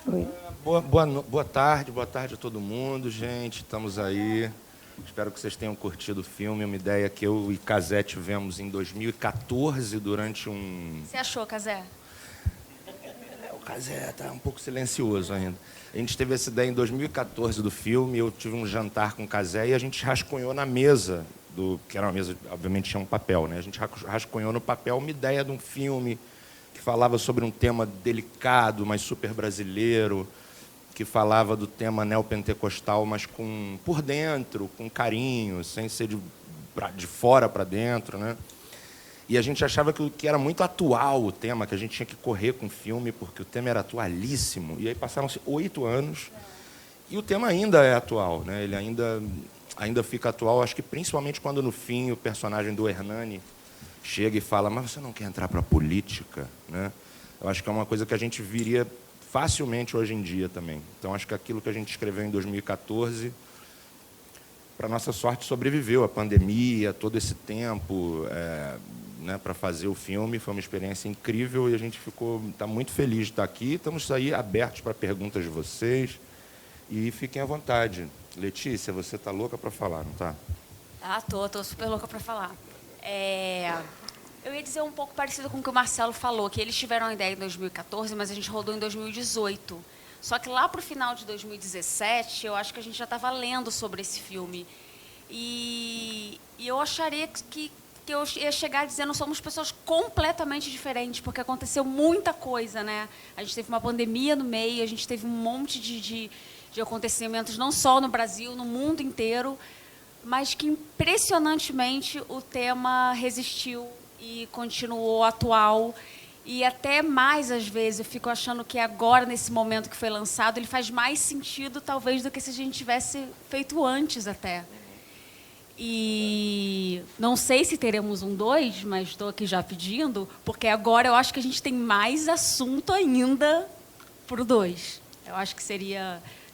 Oi. Boa tarde a todo mundo, gente. Estamos aí. Espero que vocês tenham curtido o filme. Uma ideia que eu e Cazé tivemos em 2014 durante um... Você achou, Cazé? O Cazé está um pouco silencioso ainda. A gente teve essa ideia em 2014 do filme. Eu tive um jantar com o Cazé e a gente rascunhou na mesa, que era uma mesa, obviamente tinha um papel, né? A gente rascunhou no papel uma ideia de um filme que falava sobre um tema delicado, mas super brasileiro, que falava do tema neopentecostal, mas por dentro, com carinho, sem ser de fora para dentro, né? E a gente achava que era muito atual o tema, que a gente tinha que correr com o filme, porque o tema era atualíssimo. E aí passaram-se 8 anos e o tema ainda é atual, né? Ele ainda fica atual, acho que principalmente quando, no fim, o personagem do Hernani chega e fala: mas você não quer entrar para a política, né? Eu acho que é uma coisa que a gente viria facilmente hoje em dia também. Então, acho que aquilo que a gente escreveu em 2014, para nossa sorte, sobreviveu à pandemia, todo esse tempo, né, para fazer o filme. Foi uma experiência incrível e a gente está muito feliz de estar aqui. Estamos aí abertos para perguntas de vocês e fiquem à vontade. Letícia, você está louca para falar, não está? Ah, tô super louca para falar. Eu ia dizer um pouco parecido com o que o Marcelo falou, que eles tiveram a ideia em 2014, mas a gente rodou em 2018. Só que lá para o final de 2017, eu acho que a gente já estava lendo sobre esse filme. E eu acharia que eu ia chegar dizendo: somos pessoas completamente diferentes, porque aconteceu muita coisa, né? A gente teve uma pandemia no meio, a gente teve um monte de acontecimentos, não só no Brasil, no mundo inteiro, mas que, impressionantemente, o tema resistiu e continuou atual. E até mais, às vezes, eu fico achando que agora, nesse momento que foi lançado, ele faz mais sentido, talvez, do que se a gente tivesse feito antes até. E não sei se teremos um 2, mas estou aqui já pedindo, porque agora eu acho que a gente tem mais assunto ainda para o 2. Eu acho que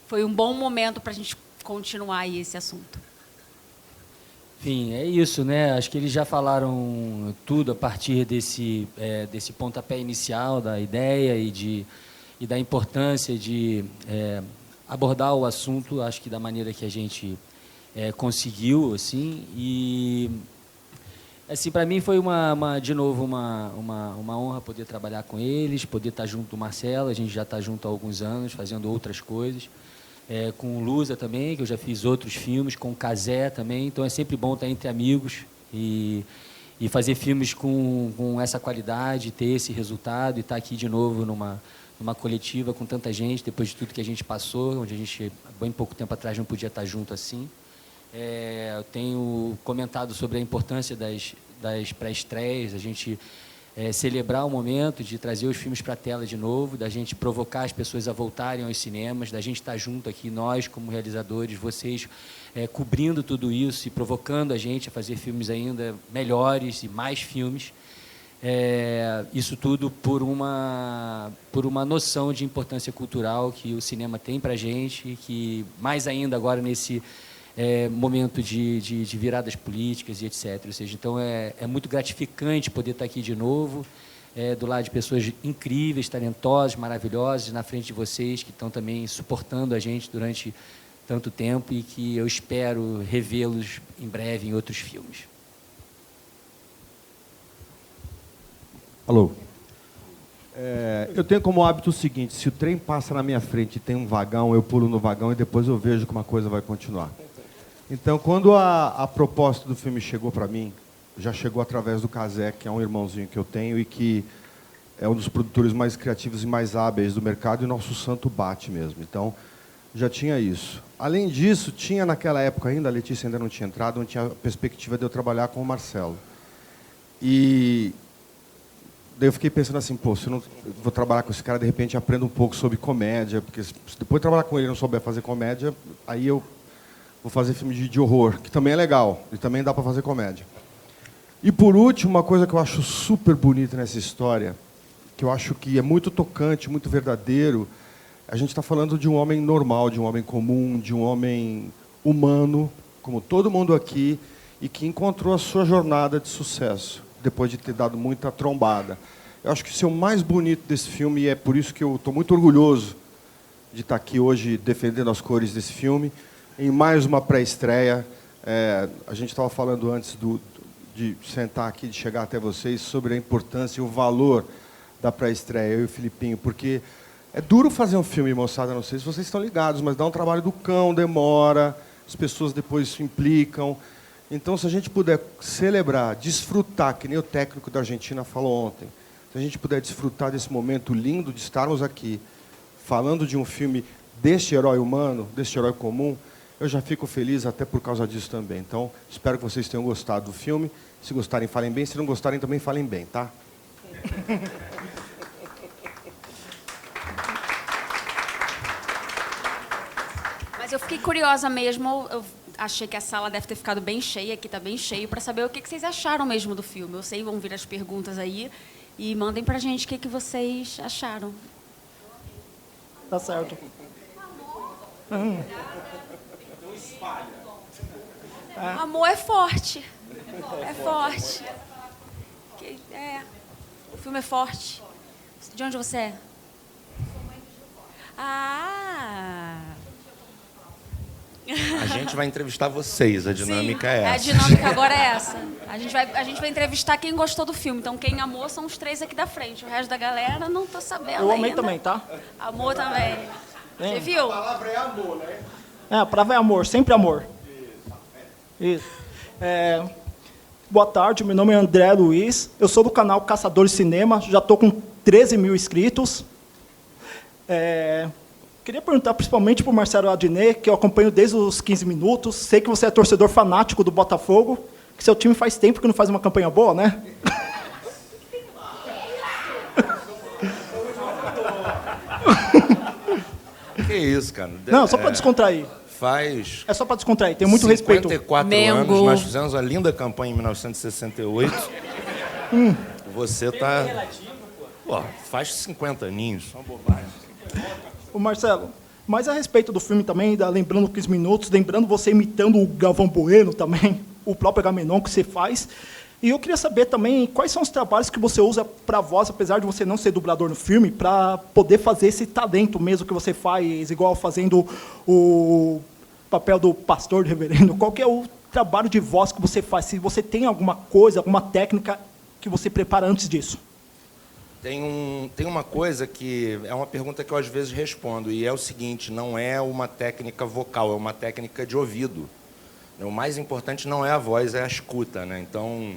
foi um bom momento para a gente continuar aí esse assunto. Enfim, é isso, né? Acho que eles já falaram tudo a partir desse pontapé inicial da ideia e da importância de abordar o assunto, acho que da maneira que a gente conseguiu, assim. E assim, para mim foi de novo uma honra poder trabalhar com eles, poder estar junto do Marcelo. A gente já está junto há alguns anos, fazendo outras coisas. Com o Lusa também, que eu já fiz outros filmes, com o Cazé também. Então é sempre bom estar entre amigos e fazer filmes com essa qualidade, ter esse resultado e estar aqui de novo numa coletiva com tanta gente, depois de tudo que a gente passou, onde a gente, bem pouco tempo atrás, não podia estar junto assim. Eu tenho comentado sobre a importância das pré-estreias, a gente celebrar o momento de trazer os filmes para a tela de novo, da gente provocar as pessoas a voltarem aos cinemas, da gente estar junto aqui, nós como realizadores, vocês cobrindo tudo isso e provocando a gente a fazer filmes ainda melhores e mais filmes. Isso tudo por uma noção de importância cultural que o cinema tem para a gente e que, mais ainda agora nesse momento de viradas políticas e etc. Ou seja, então é muito gratificante poder estar aqui de novo, do lado de pessoas incríveis, talentosas, maravilhosas, na frente de vocês, que estão também suportando a gente durante tanto tempo e que eu espero revê-los em breve em outros filmes. Alô. Eu tenho como hábito o seguinte: se o trem passa na minha frente e tem um vagão, eu pulo no vagão e depois eu vejo como a coisa vai continuar. Então, quando a proposta do filme chegou para mim, já chegou através do Cazé, que é um irmãozinho que eu tenho e que é um dos produtores mais criativos e mais hábeis do mercado, e nosso santo bate mesmo. Então, já tinha isso. Além disso, tinha naquela época ainda, a Letícia ainda não tinha entrado, não tinha a perspectiva de eu trabalhar com o Marcelo. E daí eu fiquei pensando assim: pô, se eu não vou trabalhar com esse cara, de repente aprendo um pouco sobre comédia, porque se depois de trabalhar com ele e não souber fazer comédia, aí eu vou fazer filme de horror, que também é legal, e também dá para fazer comédia. E, por último, uma coisa que eu acho super bonita nessa história, que eu acho que é muito tocante, muito verdadeiro, a gente está falando de um homem normal, de um homem comum, de um homem humano, como todo mundo aqui, e que encontrou a sua jornada de sucesso, depois de ter dado muita trombada. Eu acho que isso é o mais bonito desse filme, e é por isso que eu estou muito orgulhoso de estar aqui hoje defendendo as cores desse filme, em mais uma pré-estreia. A gente estava falando antes de sentar aqui, de chegar até vocês, sobre a importância e o valor da pré-estreia, eu e o Filipinho, porque é duro fazer um filme, moçada, não sei se vocês estão ligados, mas dá um trabalho do cão, demora, as pessoas depois se implicam. Então, se a gente puder celebrar, desfrutar, que nem o técnico da Argentina falou ontem, se a gente puder desfrutar desse momento lindo de estarmos aqui, falando de um filme deste herói humano, deste herói comum, eu já fico feliz até por causa disso também. Então, espero que vocês tenham gostado do filme. Se gostarem, falem bem. Se não gostarem, também falem bem, tá? Mas eu fiquei curiosa mesmo, eu achei que a sala deve ter ficado bem cheia, aqui está bem cheio, para saber o que vocês acharam mesmo do filme. Eu sei, vão vir as perguntas aí e mandem para a gente o que vocês acharam. Tá certo. Amor é forte. É forte. O filme é forte. De onde você é? Ah! A gente vai entrevistar vocês, a dinâmica Sim, é essa. A dinâmica agora é essa. A gente vai entrevistar quem gostou do filme. Então, quem amou são os 3 aqui da frente. O resto da galera não tô sabendo. Eu amei ainda. também, tá? Amor também. Você viu? A palavra é amor, né? A palavra é amor, sempre amor. Isso. Boa tarde, meu nome é André Luiz. Eu sou do canal Caçadores Cinema, já estou com 13 mil inscritos. Queria perguntar principalmente para o Marcelo Adnet, que eu acompanho desde os 15 minutos. Sei que você é torcedor fanático do Botafogo, que seu time faz tempo que não faz uma campanha boa, né? Que isso, cara. Não, só para descontrair. Faz É só para descontrair, tenho muito respeito. 54 anos, nós fizemos uma linda campanha em 1968. Você tá... Pô, faz 50 aninhos, só uma bobagem. Ô Marcelo, mas a respeito do filme também, lembrando 15 minutos, lembrando você imitando o Galvão Bueno também, o próprio Agamenon que você faz. E eu queria saber também quais são os trabalhos que você usa para voz, apesar de você não ser dublador no filme, para poder fazer esse talento mesmo que você faz, igual fazendo o papel do pastor, do reverendo. Qual que é o trabalho de voz que você faz? Se você tem alguma coisa, alguma técnica que você prepara antes disso? Tem uma coisa que é uma pergunta que eu às vezes respondo, e é o seguinte: não é uma técnica vocal, é uma técnica de ouvido. O mais importante não é a voz, é a escuta, né? Então,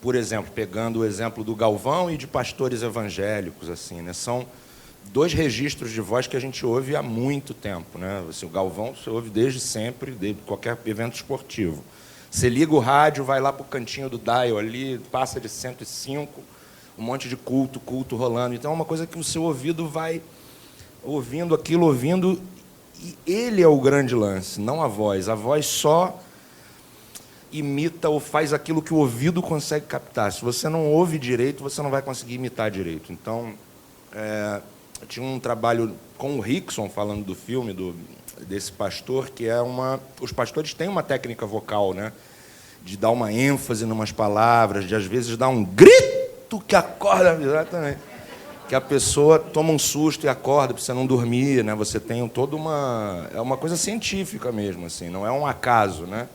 por exemplo, pegando o exemplo do Galvão e de pastores evangélicos, assim, né? São 2 registros de voz que a gente ouve há muito tempo, né? Assim, o Galvão você ouve desde sempre, desde qualquer evento esportivo. Você liga o rádio, vai lá para o cantinho do dial ali, passa de 105, um monte de culto rolando. Então é uma coisa que o seu ouvido vai ouvindo aquilo, ouvindo, e ele é o grande lance, não a voz. A voz só imita ou faz aquilo que o ouvido consegue captar. Se você não ouve direito, você não vai conseguir imitar direito. Então, eu tinha um trabalho com o Rickson, falando do filme, desse pastor, que é os pastores têm uma técnica vocal, né? De dar uma ênfase em umas palavras, de às vezes dar um grito que acorda, exatamente, que a pessoa toma um susto e acorda para você não dormir, né? Você tem toda é uma coisa científica mesmo, assim, não é um acaso, né?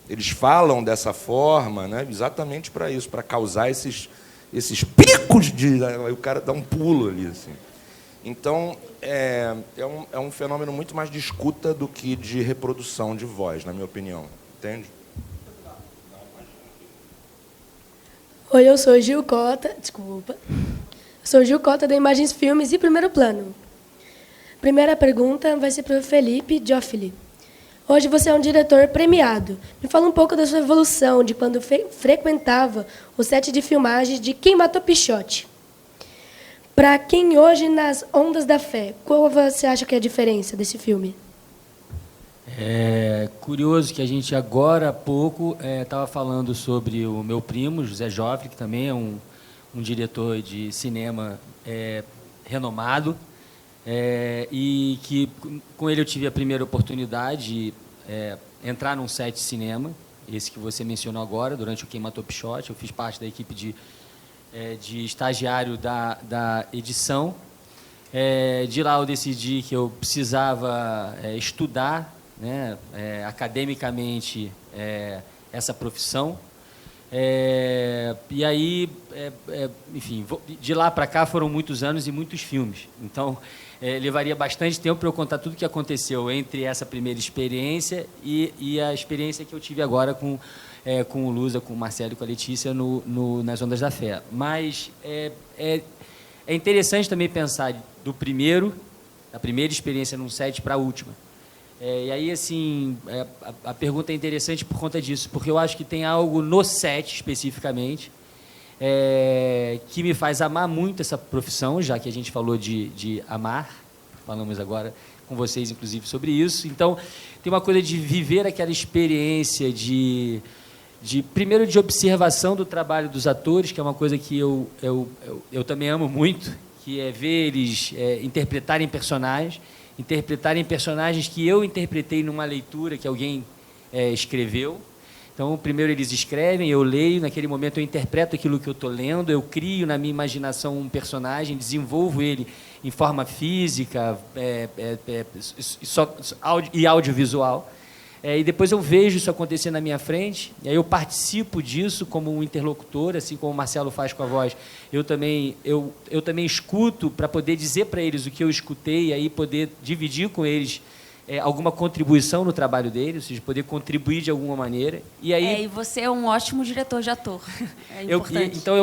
Eles falam dessa forma, né? Exatamente para isso, para causar esses picos de... Aí o cara dá um pulo ali, assim. Então, é um fenômeno muito mais de escuta do que de reprodução de voz, na minha opinião. Entende? Oi, eu sou Gil Cota, desculpa. Sou Gil Cota, da Imagens Filmes e Primeiro Plano. Primeira pergunta vai ser para o Felipe Joffili. Hoje você é um diretor premiado. Me fala um pouco da sua evolução, de quando frequentava o set de filmagem de Quem Matou Pichote. Para quem hoje, nas Ondas da Fé, qual você acha que é a diferença desse filme? É curioso que a gente agora há pouco estava falando sobre o meu primo, José Joffre, que também é um diretor de cinema renomado, e que com ele eu tive a primeira oportunidade de entrar num set de cinema, esse que você mencionou agora, durante o Quem Matou Pichote. Eu fiz parte da equipe de estagiário da edição. De lá eu decidi que eu precisava estudar, né, academicamente, essa profissão. E aí, enfim, de lá para cá foram muitos anos e muitos filmes. Então, levaria bastante tempo para eu contar tudo o que aconteceu entre essa primeira experiência e a experiência que eu tive agora com o Lusa, com o Marcelo e com a Letícia nas Ondas da Fé. Mas é interessante também pensar da primeira experiência num set para a última. E aí, assim, a pergunta é interessante por conta disso, porque eu acho que tem algo no set, especificamente, que me faz amar muito essa profissão, já que a gente falou de amar, falamos agora com vocês, inclusive, sobre isso. Então, tem uma coisa de viver aquela experiência primeiro, de observação do trabalho dos atores, que é uma coisa que eu também amo muito, que é ver eles interpretarem personagens que eu interpretei numa leitura que alguém escreveu. Então, primeiro eles escrevem, eu leio, naquele momento eu interpreto aquilo que eu estou lendo, eu crio na minha imaginação um personagem, desenvolvo ele em forma física e audiovisual. E depois eu vejo isso acontecer na minha frente, e aí eu participo disso como um interlocutor, assim como o Marcelo faz com a voz. Eu também escuto para poder dizer para eles o que eu escutei, e aí poder dividir com eles alguma contribuição no trabalho deles, ou seja, poder contribuir de alguma maneira. E você é um ótimo diretor de ator. É importante. Então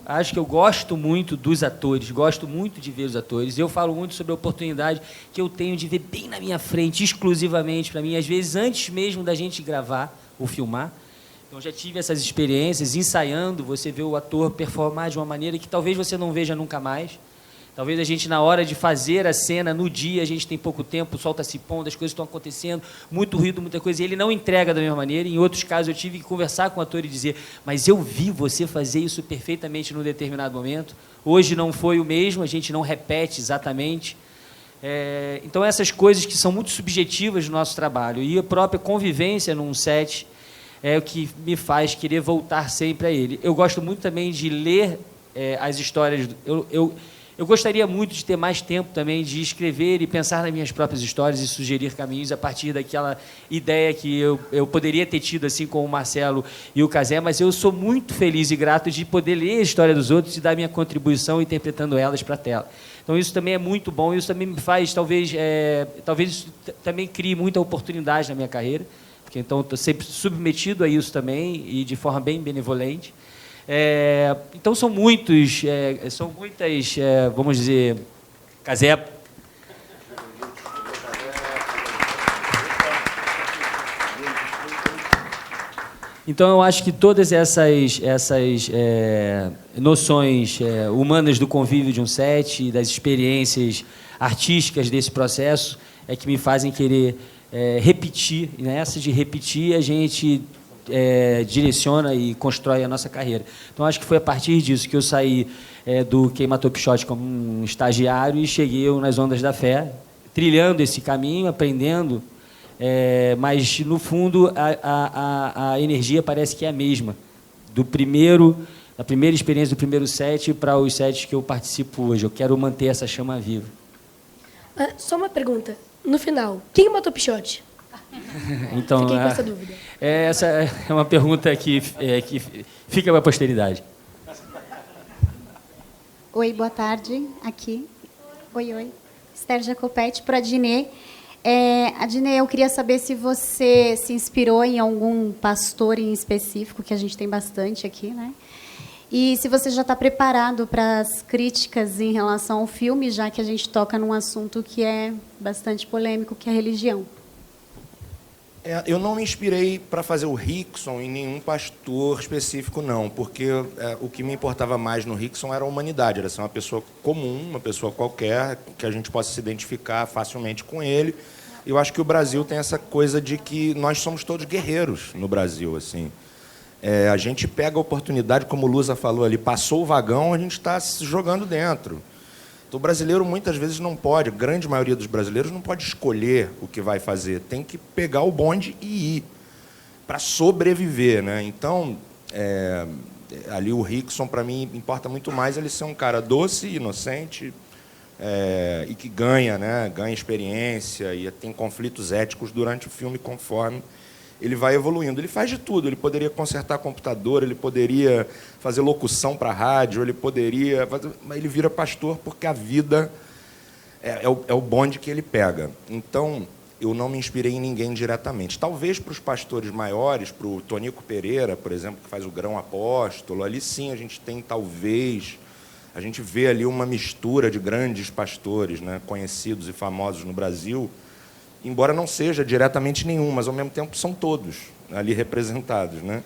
acho que eu gosto muito dos atores, gosto muito de ver os atores. Eu falo muito sobre a oportunidade que eu tenho de ver bem na minha frente, exclusivamente para mim, às vezes antes mesmo da gente gravar ou filmar. Então já tive essas experiências, ensaiando, você vê o ator performar de uma maneira que talvez você não veja nunca mais. Talvez a gente, na hora de fazer a cena, no dia, a gente tem pouco tempo, o sol está se pondo, as coisas estão acontecendo, muito ruído, muita coisa, e ele não entrega da mesma maneira. Em outros casos, eu tive que conversar com o ator e dizer, mas eu vi você fazer isso perfeitamente num determinado momento. Hoje não foi o mesmo, a gente não repete exatamente. Então, essas coisas que são muito subjetivas do nosso trabalho, e a própria convivência num set é o que me faz querer voltar sempre a ele. Eu gosto muito também de ler as histórias. Eu gostaria muito de ter mais tempo também de escrever e pensar nas minhas próprias histórias e sugerir caminhos a partir daquela ideia que eu poderia ter tido assim com o Marcelo e o Cazé, mas eu sou muito feliz e grato de poder ler a história dos outros e dar minha contribuição interpretando elas para a tela. Então isso também é muito bom, isso também me faz, talvez isso também crie muita oportunidade na minha carreira, porque então estou sempre submetido a isso também e de forma bem benevolente. Então são muitas, vamos dizer, Cazé. Então eu acho que todas essas noções humanas do convívio de um set e das experiências artísticas desse processo é que me fazem querer repetir. E nessa de repetir a gente direciona e constrói a nossa carreira. Então, acho que foi a partir disso que eu saí do Queima-Top Shot como um estagiário e cheguei nas Ondas da Fé, trilhando esse caminho, aprendendo, mas, no fundo, a energia parece que é a mesma, da primeira experiência do primeiro set para os sets que eu participo hoje. Eu quero manter essa chama viva. Só uma pergunta. No final, quem matou o Pichote? Então, fiquei com essa dúvida. Essa é uma pergunta que fica para a posteridade. Oi, boa tarde. Aqui. Oi. Esther Jacopete, para a Dinê. Adinê, eu queria saber se você se inspirou em algum pastor em específico, que a gente tem bastante aqui, né? E se você já está preparado para as críticas em relação ao filme, já que a gente toca num assunto que é bastante polêmico, que é a religião. Eu não me inspirei para fazer o Rickson em nenhum pastor específico, não, porque o que me importava mais no Rickson era a humanidade, era ser uma pessoa comum, uma pessoa qualquer, que a gente possa se identificar facilmente com ele. Eu acho que o Brasil tem essa coisa de que nós somos todos guerreiros no Brasil, assim. A gente pega a oportunidade, como o Lusa falou ali, passou o vagão, a gente está se jogando dentro. Então, o brasileiro muitas vezes não pode, a grande maioria dos brasileiros não pode escolher o que vai fazer, tem que pegar o bonde e ir para sobreviver, né? Então, ali o Rickson, para mim, importa muito mais ele ser um cara doce, inocente, e que ganha, né, ganha experiência e tem conflitos éticos durante o filme conforme ele vai evoluindo. Ele faz de tudo. Ele poderia consertar computador, ele poderia fazer locução para rádio, ele poderia... Mas ele vira pastor porque a vida é o bonde que ele pega. Então, eu não me inspirei em ninguém diretamente. Talvez para os pastores maiores, para o Tonico Pereira, por exemplo, que faz o Grão Apóstolo, ali sim a gente tem, talvez... A gente vê ali uma mistura de grandes pastores, né, conhecidos e famosos no Brasil, embora não seja diretamente nenhum, mas, ao mesmo tempo, são todos ali representados, né?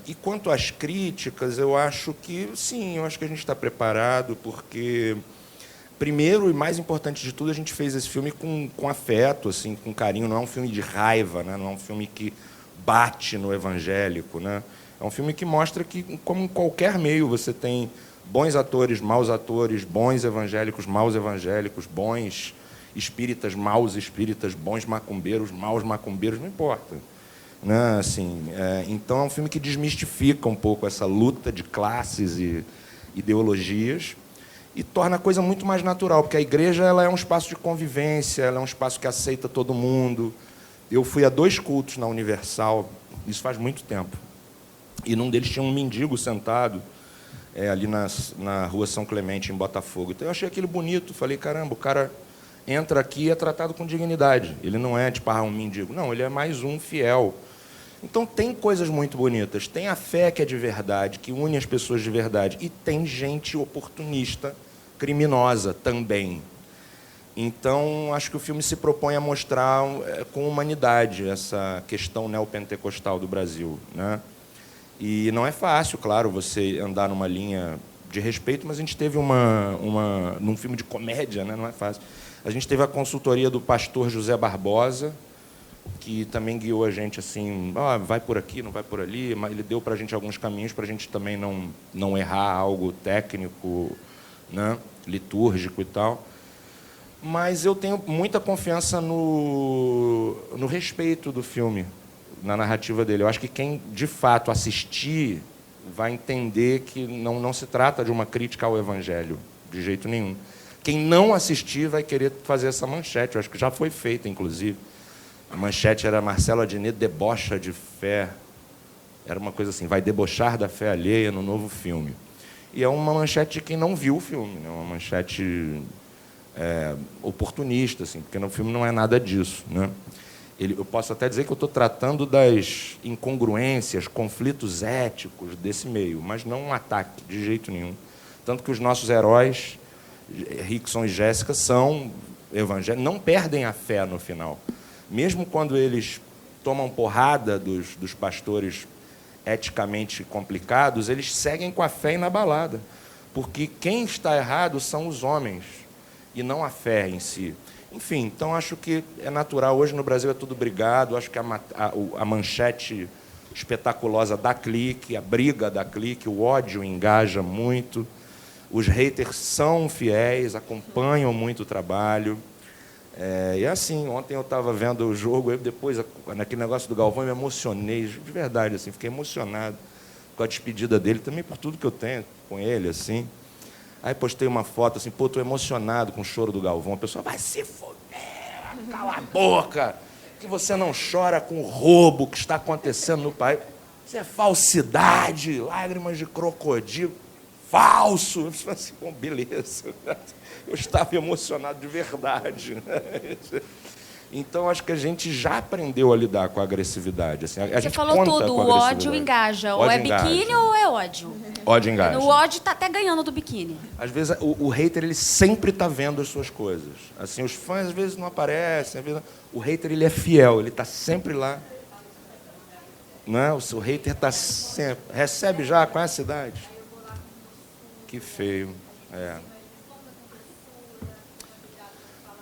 E quanto às críticas, eu acho que, sim, eu acho que a gente está preparado, porque, primeiro e mais importante de tudo, a gente fez esse filme com afeto, assim, com carinho. Não é um filme de raiva, né? Não é um filme que bate no evangélico, né? É um filme que mostra que, como em qualquer meio, você tem bons atores, maus atores, bons evangélicos, maus evangélicos, bons espíritas, maus espíritas, bons macumbeiros, maus macumbeiros, não importa, né? Assim, então é um filme que desmistifica um pouco essa luta de classes e ideologias e torna a coisa muito mais natural, porque a igreja ela é um espaço de convivência, ela é um espaço que aceita todo mundo. Eu fui a 2 cultos na Universal, isso faz muito tempo, e num deles tinha um mendigo sentado ali na Rua São Clemente, em Botafogo. Então eu achei aquilo bonito, falei, caramba, o cara entra aqui e é tratado com dignidade. Ele não é tipo um mendigo. Não, ele é mais um fiel. Então tem coisas muito bonitas. Tem a fé que é de verdade, que une as pessoas de verdade. E tem gente oportunista, criminosa também. Então, acho que o filme se propõe a mostrar com humanidade essa questão neopentecostal do Brasil, né? E não é fácil, claro, você andar numa linha de respeito, mas a gente teve num filme de comédia, né? Não é fácil. A gente teve a consultoria do pastor José Barbosa, que também guiou a gente assim, vai por aqui, não vai por ali, mas ele deu para a gente alguns caminhos para a gente também não errar algo técnico, né, litúrgico e tal. Mas eu tenho muita confiança no respeito do filme, na narrativa dele. Eu acho que quem, de fato, assistir vai entender que não se trata de uma crítica ao Evangelho, de jeito nenhum. Quem não assistir vai querer fazer essa manchete. Eu acho que já foi feita, inclusive. A manchete era Marcelo Adnet debocha de fé. Era uma coisa assim, vai debochar da fé alheia no novo filme. E é uma manchete de quem não viu o filme, né? Uma manchete oportunista, assim, porque no filme não é nada disso, né? Eu posso até dizer que eu estou tratando das incongruências, conflitos éticos desse meio, mas não um ataque, de jeito nenhum. Tanto que os nossos heróis, Rickson e Jéssica, são evangélicos, não perdem a fé no final. Mesmo quando eles tomam porrada dos pastores eticamente complicados, eles seguem com a fé inabalada. Porque quem está errado são os homens, e não a fé em si. Enfim, então acho que é natural. Hoje no Brasil é tudo brigado. Acho que a manchete espetaculosa da Clique, a briga da Clique, o ódio engaja muito. Os haters são fiéis, acompanham muito o trabalho. E assim, ontem eu estava vendo o jogo, eu depois, naquele negócio do Galvão, eu me emocionei, de verdade, assim, fiquei emocionado com a despedida dele, também por tudo que eu tenho com ele, assim. Aí postei uma foto assim, estou emocionado com o choro do Galvão. A pessoa, vai se foder, cala a boca, que você não chora com o roubo que está acontecendo no país. Isso é falsidade, lágrimas de crocodilo, falso. Eu falei assim, bom, beleza. Eu estava emocionado de verdade. Então, acho que a gente já aprendeu a lidar com a agressividade. Assim, Você falou tudo, o ódio engaja. Ou é biquíni ou é ódio? Ódio engaja. O ódio está até ganhando do biquíni. Às vezes, o hater ele sempre está vendo as suas coisas. Assim, os fãs, às vezes, não aparecem. Às vezes, o hater ele é fiel, ele está sempre lá. Não é? O hater está sempre... Recebe já, conhece a cidade? Que feio.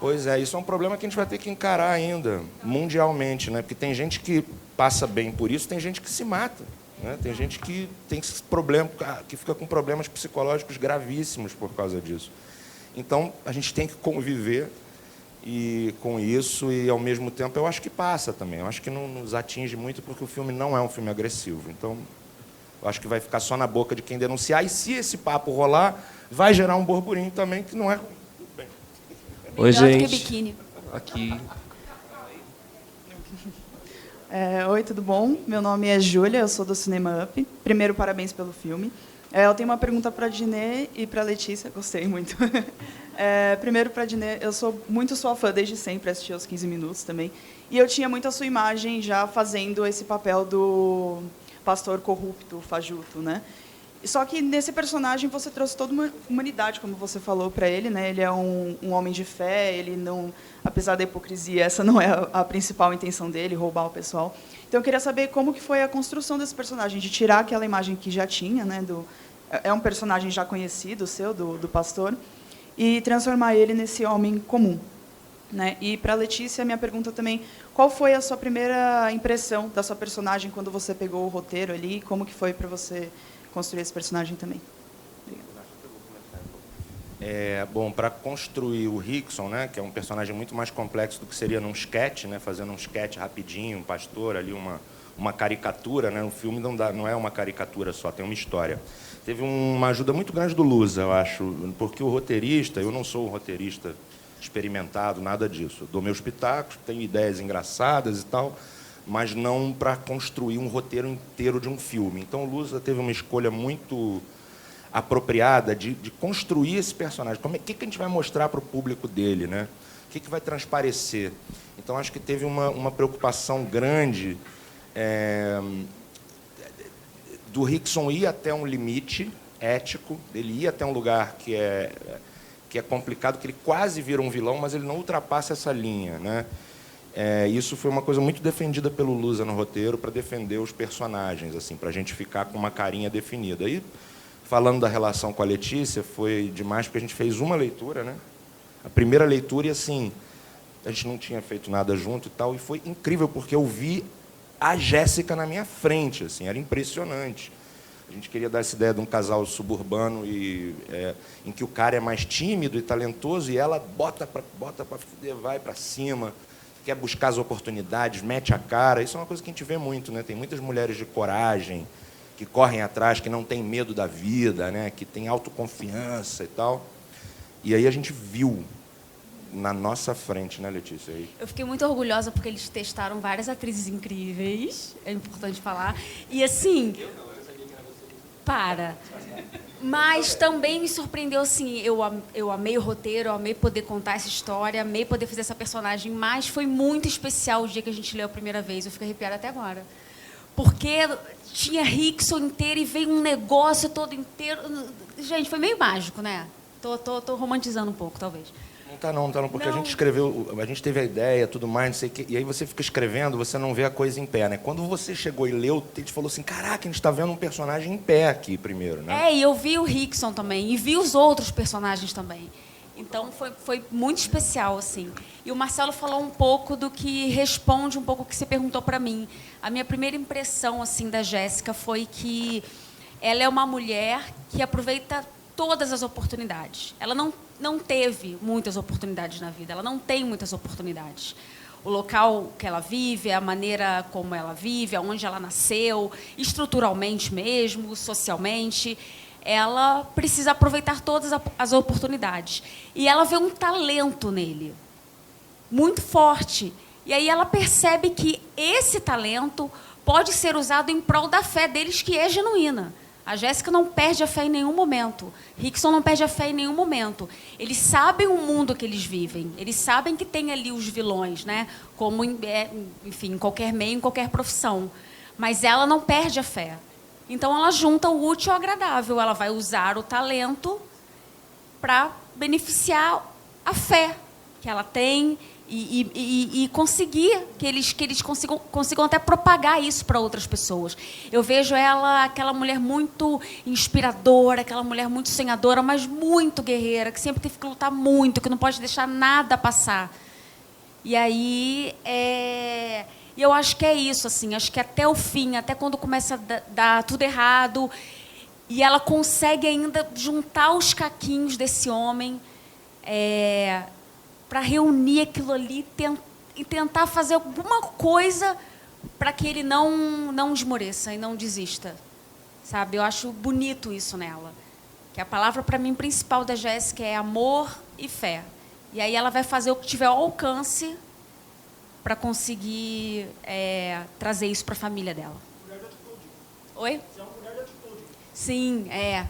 Pois é, isso é um problema que a gente vai ter que encarar ainda, mundialmente, né? Porque tem gente que passa bem por isso, tem gente que se mata, né? Tem gente que tem problema, que fica com problemas psicológicos gravíssimos por causa disso. Então, a gente tem que conviver com isso e, ao mesmo tempo, eu acho que passa também. Eu acho que não nos atinge muito porque o filme não é um filme agressivo. Então, Eu acho que vai ficar só na boca de quem denunciar, e se esse papo rolar, vai gerar um burburinho também, que não é ruim. Tudo bem. Oi, Melhor do que gente. biquíni. Aqui. Oi, tudo bom? Meu nome é Júlia, eu sou do Cinema Up. Primeiro, parabéns pelo filme. Eu tenho uma pergunta para a Dinê e para a Letícia, gostei muito. Primeiro, para a Dinê, eu sou muito sua fã desde sempre, assisti aos 15 minutos também. E eu tinha muito a sua imagem já fazendo esse papel do pastor corrupto, fajuto, né? Só que nesse personagem você trouxe toda uma humanidade, como você falou para ele, né? Ele é um homem de fé, ele não, apesar da hipocrisia, essa não é a principal intenção dele, roubar o pessoal. Então eu queria saber como que foi a construção desse personagem, de tirar aquela imagem que já tinha, né? É um personagem já conhecido seu, do pastor, e transformar ele nesse homem comum, né? E para a Letícia, minha pergunta também, qual foi a sua primeira impressão da sua personagem quando você pegou o roteiro ali? Como que foi para você construir esse personagem também? Bom, para construir o Rickson, né, que é um personagem muito mais complexo do que seria num sketch, né, fazendo um sketch rapidinho, um pastor ali, uma caricatura, né, o filme não é uma caricatura só, tem uma história. Teve uma ajuda muito grande do Lusa, eu acho, porque o roteirista, eu não sou um roteirista experimentado, nada disso. Eu dou meus pitacos, tenho ideias engraçadas e tal, mas não para construir um roteiro inteiro de um filme. Então, o Lusa teve uma escolha muito apropriada de construir esse personagem. O que a gente vai mostrar para o público dele, né? O que vai transparecer? Então, acho que teve uma preocupação grande do Rickson ir até um limite ético, ele ir até um lugar que é complicado, que ele quase vira um vilão, mas ele não ultrapassa essa linha, né? Isso foi uma coisa muito defendida pelo Lusa no roteiro, para defender os personagens, assim, para a gente ficar com uma carinha definida. E, falando da relação com a Letícia, foi demais, porque a gente fez uma leitura, né? A primeira leitura, e assim, a gente não tinha feito nada junto e tal, e foi incrível, porque eu vi a Jéssica na minha frente, assim, era impressionante. A gente queria dar essa ideia de um casal suburbano em que o cara é mais tímido e talentoso, e ela bota para fuder, vai para cima, quer buscar as oportunidades, mete a cara. Isso é uma coisa que a gente vê muito, né? Tem muitas mulheres de coragem, que correm atrás, que não têm medo da vida, né? Que têm autoconfiança e tal. E aí a gente viu na nossa frente, né, Letícia? Eu fiquei muito orgulhosa porque eles testaram várias atrizes incríveis, é importante falar. E assim... Para. Mas também me surpreendeu, assim, eu amei o roteiro, eu amei poder contar essa história, amei poder fazer essa personagem, mas foi muito especial o dia que a gente leu a primeira vez, eu fiquei arrepiada até agora. Porque tinha Rickson inteiro e veio um negócio todo inteiro. Gente, foi meio mágico, né? Tô romantizando um pouco, talvez. Não tá não, porque a gente escreveu, a gente teve a ideia, tudo mais, não sei o quê, e aí você fica escrevendo, você não vê a coisa em pé, né? Quando você chegou e leu, a gente falou assim, caraca, a gente está vendo um personagem em pé aqui primeiro, né? E eu vi o Rickson também, e vi os outros personagens também. Então, foi muito especial, assim. E o Marcelo falou um pouco do que responde um pouco o que você perguntou para mim. A minha primeira impressão, assim, da Jéssica foi que ela é uma mulher que aproveita todas as oportunidades. Ela não teve muitas oportunidades na vida, ela não tem muitas oportunidades. O local que ela vive, a maneira como ela vive, aonde ela nasceu, estruturalmente mesmo, socialmente, ela precisa aproveitar todas as oportunidades. E ela vê um talento nele, muito forte. E aí ela percebe que esse talento pode ser usado em prol da fé deles, que é genuína. A Jéssica não perde a fé em nenhum momento. Rickson não perde a fé em nenhum momento. Eles sabem o mundo que eles vivem. Eles sabem que tem ali os vilões, né? Como, enfim, em qualquer meio, em qualquer profissão. Mas ela não perde a fé. Então, ela junta o útil ao agradável. Ela vai usar o talento para beneficiar a fé que ela tem e conseguir que eles consigam até propagar isso para outras pessoas. Eu vejo ela, aquela mulher muito inspiradora, aquela mulher muito sonhadora, mas muito guerreira, que sempre teve que lutar muito, que não pode deixar nada passar. E aí, e eu acho que é isso, assim, acho que até o fim, até quando começa a dar tudo errado, e ela consegue ainda juntar os caquinhos desse homem, para reunir aquilo ali e tentar fazer alguma coisa para que ele não esmoreça e não desista. sabe? Eu acho bonito isso nela. Que a palavra, para mim, principal da Jéssica é amor e fé. E aí ela vai fazer o que tiver ao alcance para conseguir trazer isso para a família dela. Oi? Você é uma mulher de atitude. Sim, é.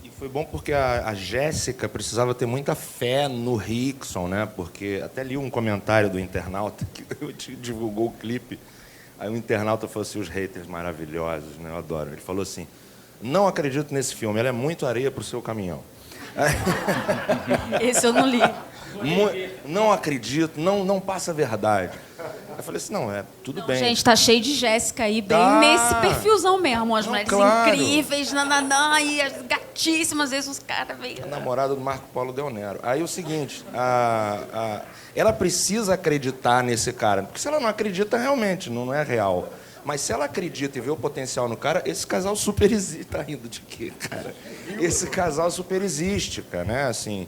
E foi bom porque a Jéssica precisava ter muita fé no Rickson, né? Porque até li um comentário do internauta que divulgou o clipe. Aí o internauta falou assim, os haters maravilhosos, né? Eu adoro. Ele falou assim, não acredito nesse filme, ela é muito areia para o seu caminhão. Esse eu não li. Não acredito, não passa a verdade. Eu falei assim, tudo bem. Gente, tá cheio de Jéssica aí, bem nesse perfilzão mesmo. As mulheres incríveis, nananã, e as gatíssimas, às vezes os caras meio... A namorada do Marco Polo Del Nero. Aí o seguinte, ela precisa acreditar nesse cara, porque se ela não acredita, realmente, não é real. Mas se ela acredita e vê o potencial no cara, esse casal super existe. Tá rindo de quê, cara? Esse casal super existe, cara, né? Assim,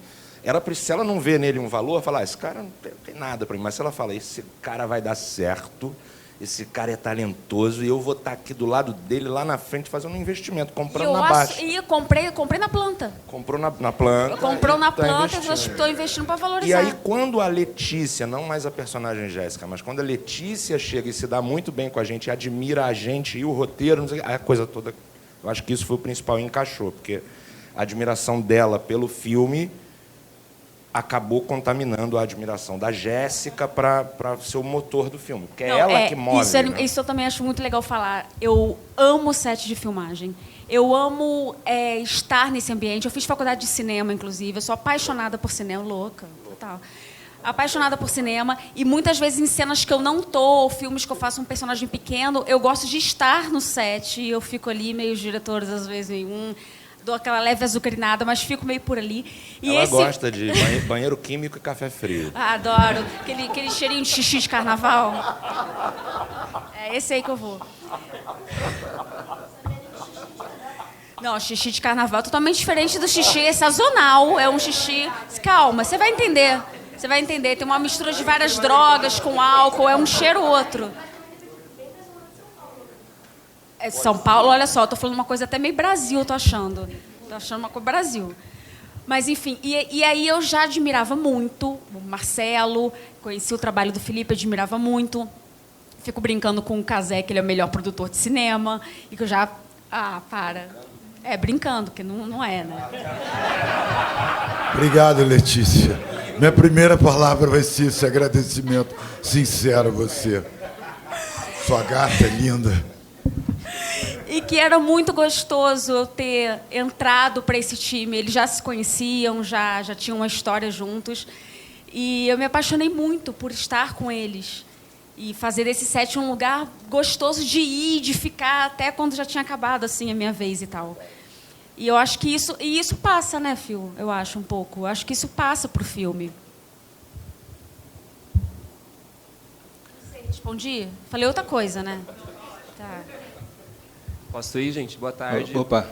se ela não vê nele um valor, fala, esse cara não tem nada para mim. Mas se ela fala, esse cara vai dar certo, esse cara é talentoso e eu vou estar aqui do lado dele, lá na frente, fazendo um investimento, comprando na baixa. E comprei na planta. Comprou na planta. Comprou na planta, eu estou investindo para valorizar. E aí, quando a Letícia, não mais a personagem Jéssica, mas quando a Letícia chega e se dá muito bem com a gente, admira a gente e o roteiro, não sei, a coisa toda... Eu acho que isso foi o principal e encaixou, porque a admiração dela pelo filme acabou contaminando a admiração da Jéssica para ser o motor do filme. Porque é ela que move. Isso eu também acho muito legal falar. Eu amo o set de filmagem. Eu amo estar nesse ambiente. Eu fiz faculdade de cinema, inclusive. Eu sou apaixonada por cinema, louca, total. Apaixonada por cinema. E muitas vezes em cenas que eu não tô, ou filmes que eu faço um personagem pequeno, eu gosto de estar no set. E eu fico ali, meio os diretores, às vezes, meio dou aquela leve azucrinada, mas fico meio por ali. E ela gosta de banheiro químico e café frio. Adoro. Aquele cheirinho de xixi de carnaval. É esse aí que eu vou. Não, xixi de carnaval é totalmente diferente do xixi sazonal. É um xixi... Calma, você vai entender. Você vai entender. Tem uma mistura de várias drogas com álcool. É um cheiro ou outro. São Paulo, olha só, estou falando uma coisa até meio Brasil, estou achando. Estou achando uma coisa Brasil. Mas, enfim, e aí eu já admirava muito o Marcelo, conheci o trabalho do Felipe, admirava muito. Fico brincando com o Cazé, que ele é o melhor produtor de cinema, e que eu já... para. Brincando, porque não é, né? Obrigado, Letícia. Minha primeira palavra vai ser esse agradecimento sincero a você. Sua gata linda. E que era muito gostoso eu ter entrado para esse time. Eles já se conheciam, já tinham uma história juntos. E eu me apaixonei muito por estar com eles. E fazer desse set um lugar gostoso de ir, de ficar, até quando já tinha acabado assim, a minha vez e tal. E eu acho que isso passa, né, Phil? Eu acho um pouco. Eu acho que isso passa para o filme. Respondi? Falei outra coisa, né? Tá. Posso ir, gente? Boa tarde. Opa.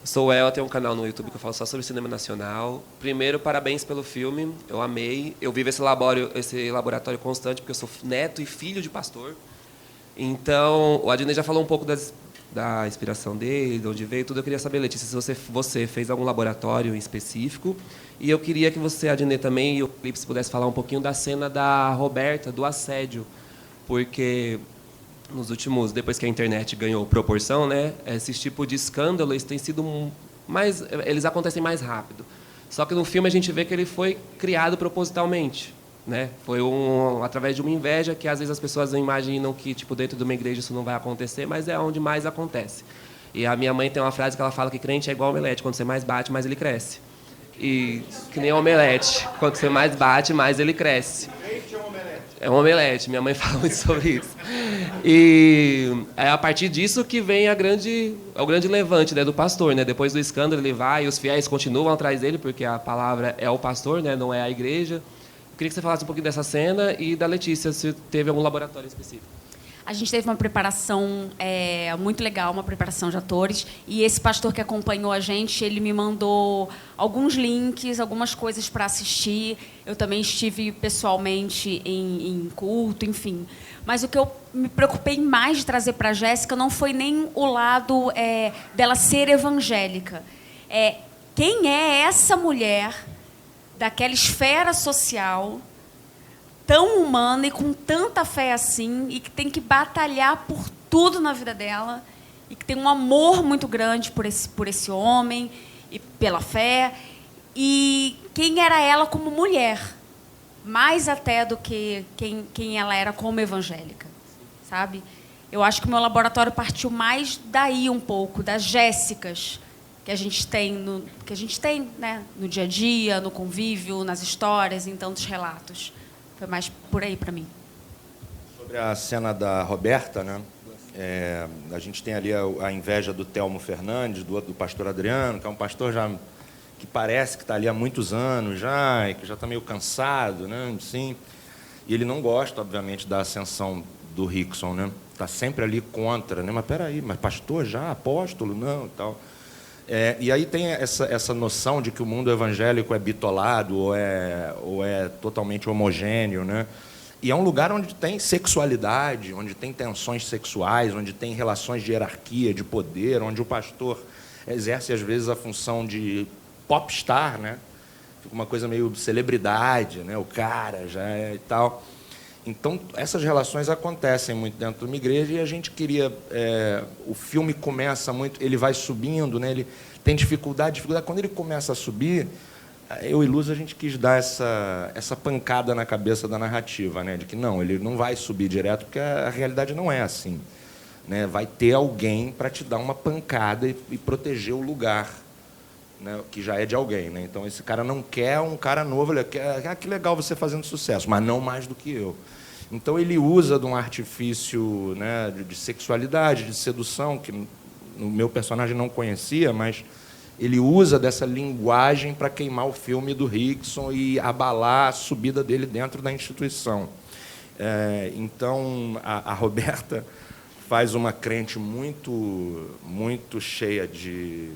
Sou o El, tenho um canal no YouTube que eu falo só sobre cinema nacional. Primeiro, parabéns pelo filme. Eu amei. Eu vivo esse laboratório constante, porque eu sou neto e filho de pastor. Então, o Adnei já falou um pouco da inspiração dele, de onde veio, tudo. Eu queria saber, Letícia, se você fez algum laboratório em específico. E eu queria que você, Adnei, também, e o Felipe, se pudesse falar um pouquinho da cena da Roberta, do assédio. Porque... nos últimos, depois que a internet ganhou proporção, né, esses tipos de escândalos têm sido eles acontecem mais rápido. Só que no filme a gente vê que ele foi criado propositalmente, né? Foi através de uma inveja que às vezes as pessoas imaginam que tipo dentro de uma igreja isso não vai acontecer, mas é onde mais acontece. E a minha mãe tem uma frase que ela fala que crente é igual omelete, quando você mais bate, mais ele cresce. E que nem omelete, quando você mais bate, mais ele cresce. É um omelete, minha mãe fala muito sobre isso. E é a partir disso que vem o grande levante, né, do pastor. Né? Depois do escândalo, ele vai e os fiéis continuam atrás dele, porque a palavra é o pastor, né, não é a igreja. Eu queria que você falasse um pouquinho dessa cena e da Letícia, se teve algum laboratório específico. A gente teve uma preparação muito legal, uma preparação de atores. E esse pastor que acompanhou a gente, ele me mandou alguns links, algumas coisas para assistir. Eu também estive pessoalmente em culto, enfim. Mas o que eu me preocupei mais de trazer para a Jéssica não foi nem o lado dela ser evangélica. Quem é essa mulher daquela esfera social tão humana e com tanta fé assim, e que tem que batalhar por tudo na vida dela, e que tem um amor muito grande por esse homem e pela fé, e quem era ela como mulher, mais até do que quem ela era como evangélica, sabe? Eu acho que o meu laboratório partiu mais daí um pouco, das Jéssicas que a gente tem, né, no dia a dia, no convívio, nas histórias, em tantos relatos. Foi mais por aí para mim. Sobre a cena da Roberta, né? A gente tem ali a inveja do Telmo Fernandes, do pastor Adriano, que é um pastor já que parece que está ali há muitos anos já, e que já está meio cansado, né? Sim. E ele não gosta, obviamente, da ascensão do Rickson, né? Está sempre ali contra, né? Mas peraí, mas pastor já, apóstolo, não, e tal. E aí tem essa noção de que o mundo evangélico é bitolado ou é totalmente homogêneo, né? E é um lugar onde tem sexualidade, onde tem tensões sexuais, onde tem relações de hierarquia, de poder, onde o pastor exerce, às vezes, a função de popstar, né? Fica uma coisa meio celebridade, né? O cara já é e tal. Então, essas relações acontecem muito dentro de uma igreja e a gente queria... o filme começa muito... Ele vai subindo, né? Ele tem dificuldade. Quando ele começa a subir, eu e Luz, a gente quis dar essa pancada na cabeça da narrativa, né? De que não, ele não vai subir direto, porque a realidade não é assim, né? Vai ter alguém para te dar uma pancada e proteger o lugar, né, que já é de alguém, né? Então, esse cara não quer um cara novo, ele quer, que legal você fazendo sucesso, mas não mais do que eu. Então, ele usa de um artifício, né, de sexualidade, de sedução, que o meu personagem não conhecia, mas ele usa dessa linguagem para queimar o filme do Rickson e abalar a subida dele dentro da instituição. Então, a Roberta faz uma crente muito, muito cheia de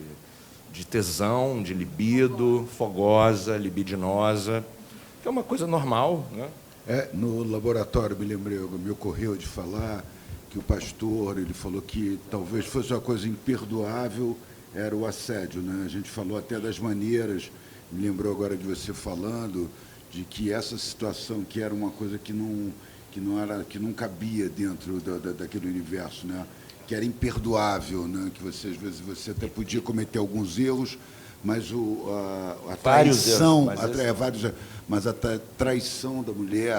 tesão, de libido, fogosa, libidinosa, que é uma coisa normal, né? No laboratório, me ocorreu de falar que o pastor, ele falou que talvez fosse uma coisa imperdoável, era o assédio, né? A gente falou até das maneiras, me lembrou agora de você falando, de que essa situação, que era uma coisa que não cabia dentro daquele universo, né? Que era imperdoável, né? Que você, às vezes, você até podia cometer alguns erros, mas a traição, mas a traição da mulher,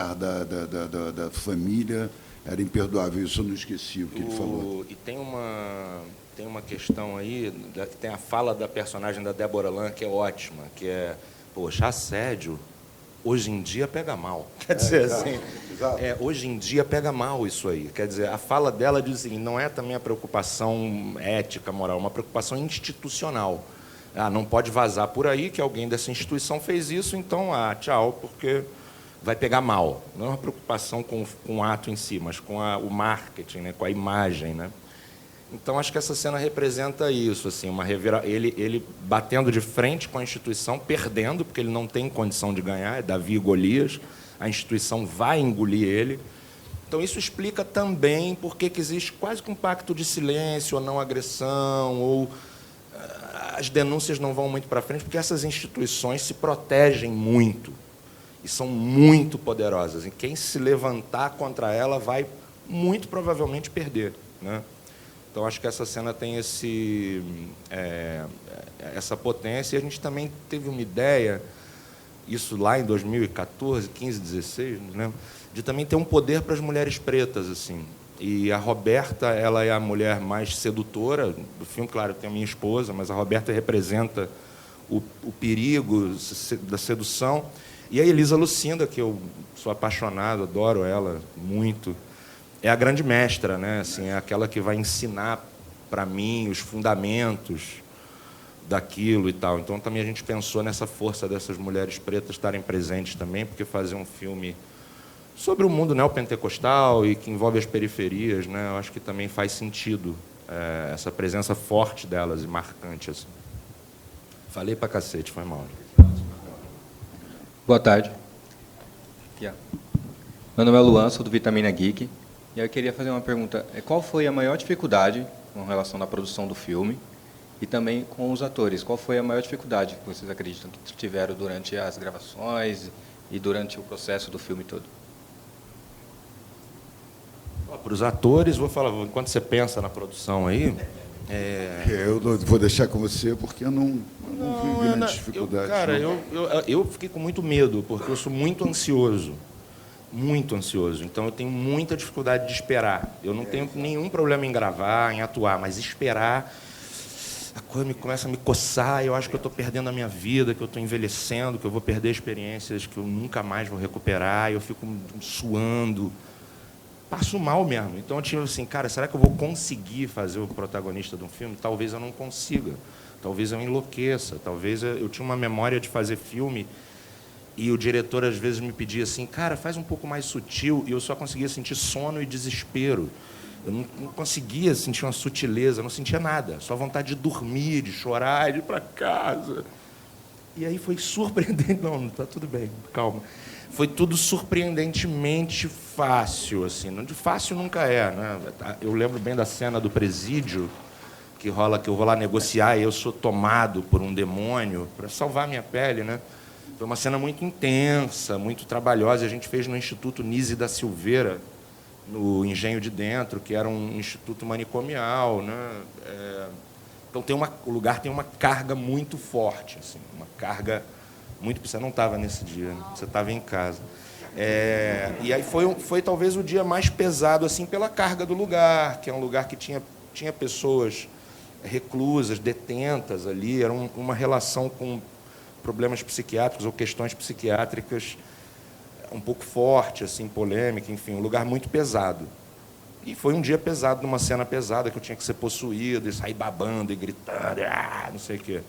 da família, era imperdoável. Isso eu não esqueci o que ele falou. E tem uma questão aí, tem a fala da personagem da Débora Lan, que é ótima, que é, poxa, assédio hoje em dia pega mal. Quer dizer, assim, hoje em dia pega mal isso aí. Quer dizer, a fala dela diz assim, não é também a preocupação ética, moral, é uma preocupação institucional. Não pode vazar por aí que alguém dessa instituição fez isso, então, tchau, porque vai pegar mal. Não é uma preocupação com o ato em si, mas com o marketing, né, com a imagem, né? Então, acho que essa cena representa isso, assim, ele batendo de frente com a instituição, perdendo, porque ele não tem condição de ganhar, é Davi e Golias, a instituição vai engolir ele. Então, isso explica também por que existe quase que um pacto de silêncio, ou não agressão, ou as denúncias não vão muito para frente, porque essas instituições se protegem muito e são muito poderosas. E quem se levantar contra ela vai, muito provavelmente, perder, né? Então, acho que essa cena tem essa potência. E a gente também teve uma ideia, isso lá em 2014, 15, 16, não lembro, de também ter um poder para as mulheres pretas, assim. E a Roberta, ela é a mulher mais sedutora do filme. Claro, tem a minha esposa, mas a Roberta representa o perigo da sedução. E a Elisa Lucinda, que eu sou apaixonado, adoro ela muito, é a grande mestra, né? Assim, é aquela que vai ensinar para mim os fundamentos daquilo e tal. Então, também a gente pensou nessa força dessas mulheres pretas estarem presentes também, porque fazer um filme sobre o mundo neopentecostal e que envolve as periferias, né? Eu acho que também faz sentido essa presença forte delas e marcante. Assim. Falei pra cacete, foi mal. Boa tarde. Meu nome é Luan, sou do Vitamina Geek. E eu queria fazer uma pergunta. Qual foi a maior dificuldade com relação à produção do filme e também com os atores? Qual foi a maior dificuldade que vocês acreditam que tiveram durante as gravações e durante o processo do filme todo? Para os atores, vou falar, enquanto você pensa na produção aí... Eu vou deixar com você porque eu não vi grandes dificuldades. Cara, eu fiquei com muito medo, porque eu sou muito ansioso. Muito ansioso. Então, eu tenho muita dificuldade de esperar. Eu não tenho nenhum problema em gravar, em atuar, mas esperar, a coisa começa a me coçar, eu acho que eu estou perdendo a minha vida, que eu estou envelhecendo, que eu vou perder experiências que eu nunca mais vou recuperar, eu fico suando. Passo mal mesmo. Então, eu tive assim, cara, será que eu vou conseguir fazer o protagonista de um filme? Talvez eu não consiga. Talvez eu enlouqueça. Talvez eu tinha uma memória de fazer filme e o diretor, às vezes, me pedia assim, cara, faz um pouco mais sutil, e eu só conseguia sentir sono e desespero. Eu não conseguia sentir uma sutileza, eu não sentia nada. Só vontade de dormir, de chorar, de ir para casa. E aí foi surpreendente. Não, está tudo bem, calma. Foi tudo surpreendentemente fácil, assim. De fácil nunca é, né? Eu lembro bem da cena do presídio, que eu vou lá negociar e eu sou tomado por um demônio para salvar minha pele, né? Foi uma cena muito intensa, muito trabalhosa. A gente fez no Instituto Nise da Silveira, no Engenho de Dentro, que era um instituto manicomial, né? Então o lugar tem uma carga muito forte, assim, uma carga muito. Você não estava nesse dia, né? Você estava em casa. E aí foi talvez o dia mais pesado, assim, pela carga do lugar, que é um lugar que tinha pessoas reclusas, detentas ali. Era uma relação com problemas psiquiátricos ou questões psiquiátricas um pouco forte, assim, polêmica, enfim, um lugar muito pesado. E foi um dia pesado, numa cena pesada, que eu tinha que ser possuído e sair babando e gritando, não sei o quê.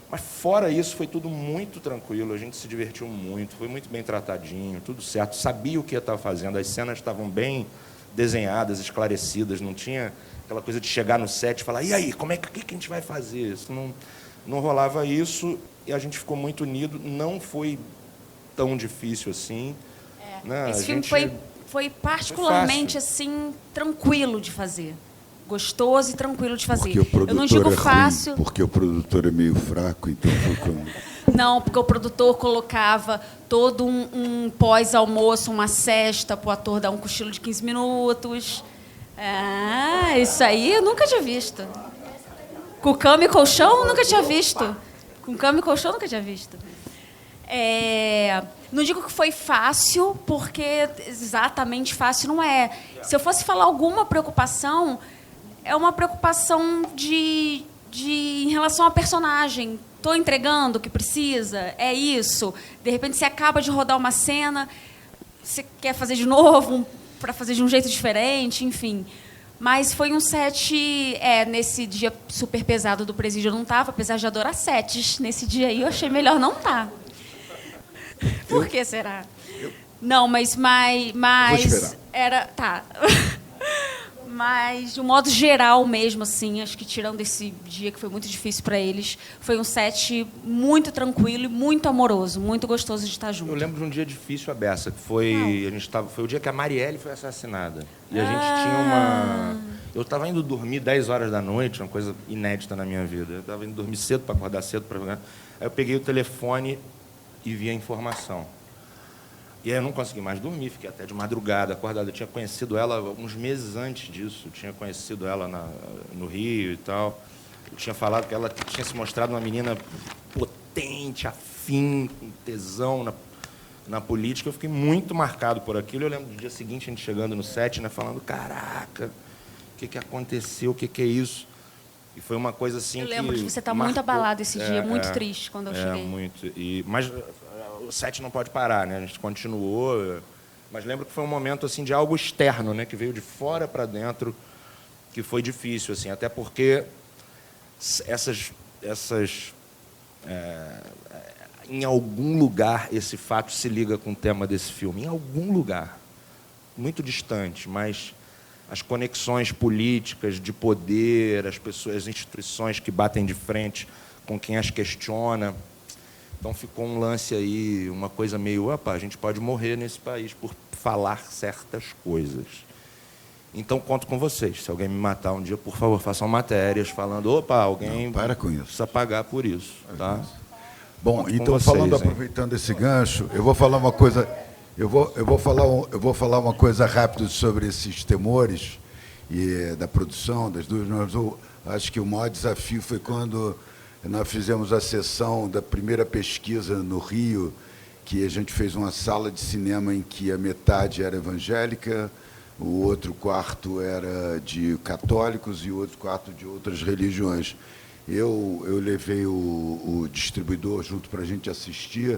Mas, fora isso, foi tudo muito tranquilo, a gente se divertiu muito, foi muito bem tratadinho, tudo certo, sabia o que ia estar fazendo, as cenas estavam bem desenhadas, esclarecidas, não tinha aquela coisa de chegar no set e falar, e aí, o que a gente vai fazer? Isso não rolava isso, e a gente ficou muito unido, não foi tão difícil assim. Né? Esse filme foi particularmente assim, tranquilo de fazer. Gostoso e tranquilo de fazer. Eu não digo fácil. Porque o produtor é meio fraco, então foi como... Não, porque o produtor colocava todo um pós-almoço, uma cesta para o ator dar um cochilo de 15 minutos. Isso aí eu nunca tinha visto. Com cama e colchão, eu nunca tinha visto. Com cama e colchão, eu nunca tinha visto. Não digo que foi fácil, porque exatamente fácil não é. Se eu fosse falar alguma preocupação, é uma preocupação em relação ao personagem. Estou entregando o que precisa? É isso? De repente, você acaba de rodar uma cena, você quer fazer de novo, para fazer de um jeito diferente, enfim. Mas foi um set... nesse dia super pesado do presídio eu não estava, apesar de adorar sets. Nesse dia aí eu achei melhor não estar. Por que será? Não, mas era... Tá. Mas, de um modo geral mesmo, assim, acho que tirando esse dia que foi muito difícil para eles, foi um set muito tranquilo e muito amoroso, muito gostoso de estar junto. Eu lembro de um dia difícil, a beça, que foi o dia que a Marielle foi assassinada. E a gente tinha uma... Eu estava indo dormir 10 horas da noite, uma coisa inédita na minha vida. Eu estava indo dormir cedo para acordar cedo para jogar. Aí eu peguei o telefone e vi a informação. E aí eu não consegui mais dormir, fiquei até de madrugada acordado. Eu tinha conhecido ela uns meses antes disso, eu tinha conhecido ela no Rio e tal. Eu tinha falado que ela tinha se mostrado uma menina potente, afim, com tesão na política. Eu fiquei muito marcado por aquilo. Eu lembro do dia seguinte, a gente chegando no set, né, falando, caraca, o que aconteceu, o que é isso? E foi uma coisa assim que... Eu lembro que você está muito abalado esse dia, muito triste quando eu cheguei. Muito. Mas o set não pode parar, né? A gente continuou, mas lembro que foi um momento assim de algo externo, né? Que veio de fora para dentro, que foi difícil, assim, até porque em algum lugar esse fato se liga com o tema desse filme, em algum lugar. muito distante, mas as conexões políticas, de poder, as pessoas, as instituições que batem de frente com quem as questiona. Então ficou um lance aí, uma coisa meio, opa, a gente pode morrer nesse país por falar certas coisas. Então conto com vocês. Se alguém me matar um dia, por favor, façam matérias falando, opa, alguém Não, para com isso. precisa pagar por isso. Tá? Bom, Conto então com vocês, falando, hein? aproveitando esse gancho, eu vou falar uma coisa. Eu vou falar uma coisa rápido sobre esses temores e da produção das duas. Eu acho que o maior desafio foi quando nós fizemos a sessão da primeira pesquisa no Rio, que a gente fez uma sala de cinema em que a metade era evangélica, o outro quarto era de católicos e o outro quarto de outras religiões. Eu levei o distribuidor junto para a gente assistir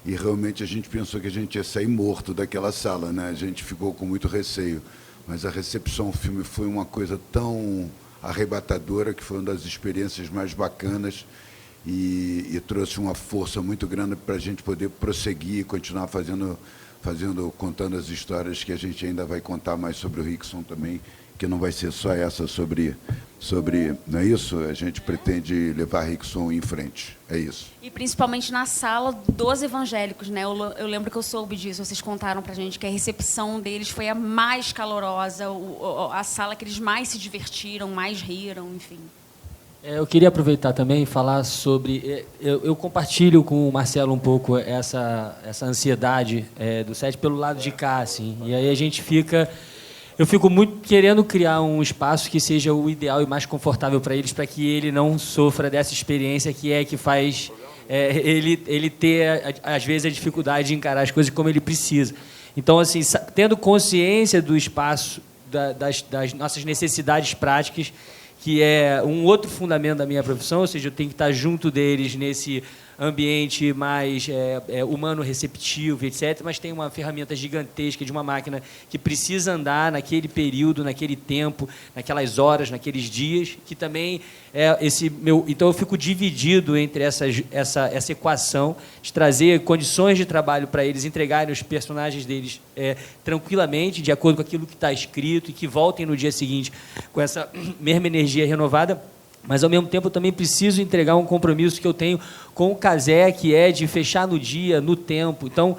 e realmente a gente pensou que a gente ia sair morto daquela sala, né? A gente ficou com muito receio, mas a recepção ao filme foi uma coisa tão arrebatadora que foi uma das experiências mais bacanas e trouxe uma força muito grande para a gente poder prosseguir e continuar contando as histórias que a gente ainda vai contar mais sobre o Rickson também, que não vai ser só essa sobre, não é isso? A gente pretende levar Rickson em frente, é isso. E principalmente na sala dos evangélicos, né? Eu lembro que eu soube disso, vocês contaram pra gente que a recepção deles foi a mais calorosa, a sala que eles mais se divertiram, mais riram, enfim. Eu queria aproveitar também e falar sobre... Eu compartilho com o Marcelo um pouco essa ansiedade do set pelo lado de cá, assim, e aí a gente fica... Eu fico muito querendo criar um espaço que seja o ideal e mais confortável para eles, para que ele não sofra dessa experiência que faz ele ter, às vezes, a dificuldade de encarar as coisas como ele precisa. Então, assim, tendo consciência do espaço, das nossas necessidades práticas, que é um outro fundamento da minha profissão, ou seja, eu tenho que estar junto deles nesse ambiente mais humano, receptivo, etc., mas tem uma ferramenta gigantesca de uma máquina que precisa andar naquele período, naquele tempo, naquelas horas, naqueles dias, que também é esse meu... Então, eu fico dividido entre essa equação de trazer condições de trabalho para eles entregarem os personagens deles tranquilamente, de acordo com aquilo que está escrito, e que voltem no dia seguinte com essa mesma energia renovada. Mas, ao mesmo tempo, eu também preciso entregar um compromisso que eu tenho com o Cazé, que é de fechar no dia, no tempo. Então,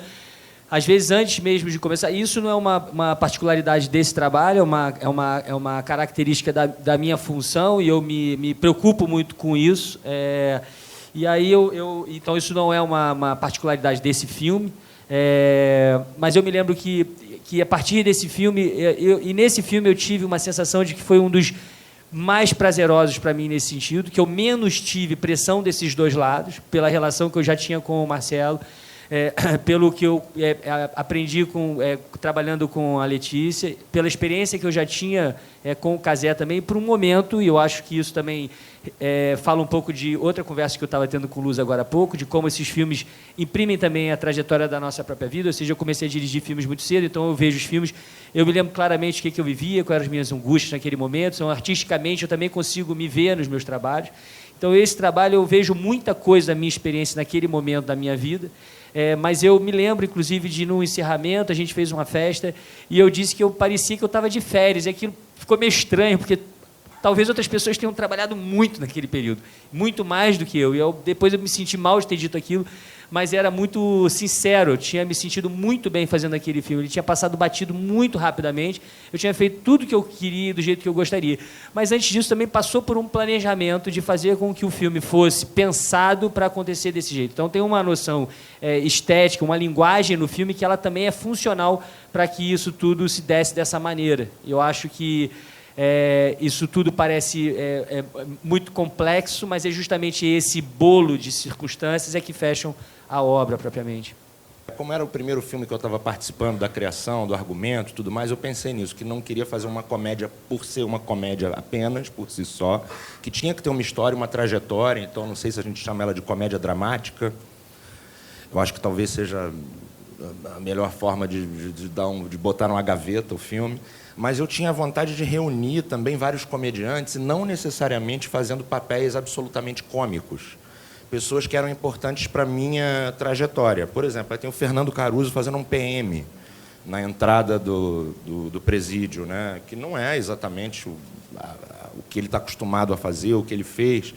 às vezes, antes mesmo de começar... Isso não é uma particularidade desse trabalho, é uma característica da minha função, e eu me preocupo muito com isso. E aí, então, isso não é uma particularidade desse filme. Mas eu me lembro que a partir desse filme... E nesse filme eu tive uma sensação de que foi um dos mais prazerosos para mim nesse sentido, que eu menos tive pressão desses dois lados, pela relação que eu já tinha com o Marcelo, pelo que eu aprendi trabalhando com a Letícia, pela experiência que eu já tinha com o Cazé também, por um momento, e eu acho que isso também fala um pouco de outra conversa que eu estava tendo com o Luz agora há pouco, de como esses filmes imprimem também a trajetória da nossa própria vida. Ou seja, eu comecei a dirigir filmes muito cedo, então eu vejo os filmes, eu me lembro claramente o que eu vivia, quais eram as minhas angústias naquele momento. Então, artisticamente, eu também consigo me ver nos meus trabalhos. Então, esse trabalho, eu vejo muita coisa da minha experiência naquele momento da minha vida. Mas eu me lembro, inclusive, de num encerramento, a gente fez uma festa, e eu disse que eu parecia que eu estava de férias, e aquilo ficou meio estranho, porque talvez outras pessoas tenham trabalhado muito naquele período, muito mais do que eu, e depois eu me senti mal de ter dito aquilo, mas era muito sincero, eu tinha me sentido muito bem fazendo aquele filme, ele tinha passado batido muito rapidamente, eu tinha feito tudo o que eu queria, do jeito que eu gostaria, mas antes disso também passou por um planejamento de fazer com que o filme fosse pensado para acontecer desse jeito. Então tem uma noção estética, uma linguagem no filme que ela também é funcional para que isso tudo se desse dessa maneira. Eu acho que isso tudo parece muito complexo, mas é justamente esse bolo de circunstâncias que fecham a obra propriamente. Como era o primeiro filme que eu estava participando da criação, do argumento e tudo mais, eu pensei nisso, que não queria fazer uma comédia por ser uma comédia apenas, por si só, que tinha que ter uma história, uma trajetória. Então, não sei se a gente chama ela de comédia dramática. Eu acho que talvez seja a melhor forma de botar numa gaveta o filme. Mas eu tinha vontade de reunir também vários comediantes, e não necessariamente fazendo papéis absolutamente cômicos. Pessoas que eram importantes para a minha trajetória. Por exemplo, aí tem o Fernando Caruso fazendo um PM. na entrada do presídio, né? Que não é exatamente o que ele está acostumado a fazer, o que ele fez,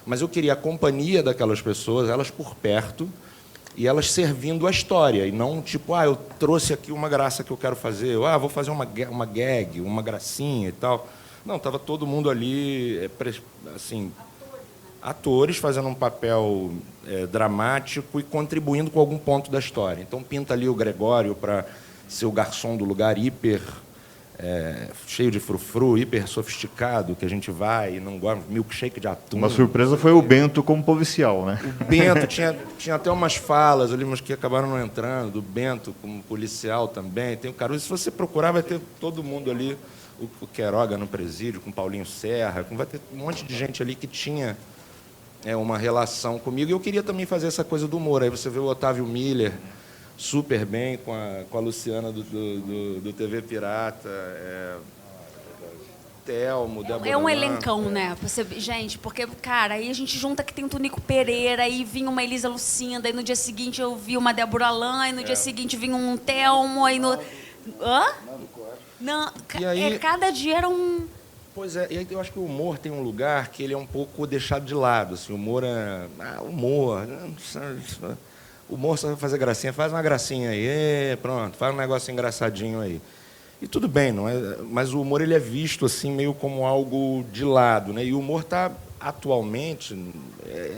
mas eu queria a companhia daquelas pessoas, elas por perto, e elas servindo a história, e não tipo, eu trouxe aqui uma graça que eu quero fazer, vou fazer uma gag, uma gracinha e tal. Não, estava todo mundo ali, assim, atores fazendo um papel dramático e contribuindo com algum ponto da história. Então, pinta ali o Gregório para ser o garçom do lugar hiper cheio de frufru, hiper sofisticado, que a gente vai e não gosta, milkshake de atum. Uma surpresa foi o Bento como policial, né? O Bento tinha até umas falas ali, mas que acabaram não entrando, do Bento como policial também. Tem o Caruso, se você procurar, vai ter todo mundo ali, o Queiroga no presídio, com o Paulinho Serra, vai ter um monte de gente ali que tinha uma relação comigo. E eu queria também fazer essa coisa do humor. Aí você vê o Otávio Miller super bem com a Luciana do TV Pirata, Telmo, Débora. É um elencão, né? Gente, porque, cara, aí a gente junta que tem o Tonico Pereira, aí vinha uma Elisa Lucinda, aí no dia seguinte eu vi uma Débora Lan, aí no dia seguinte vinha um Telmo, aí no... Hã? Não, aí, cada dia era um... Pois é, e aí eu acho que o humor tem um lugar que ele é um pouco deixado de lado. Assim, o humor humor. O humor só vai fazer gracinha, faz uma gracinha aí, pronto, faz um negócio engraçadinho aí. E tudo bem, não é? Mas o humor ele é visto assim meio como algo de lado, né? E o humor está atualmente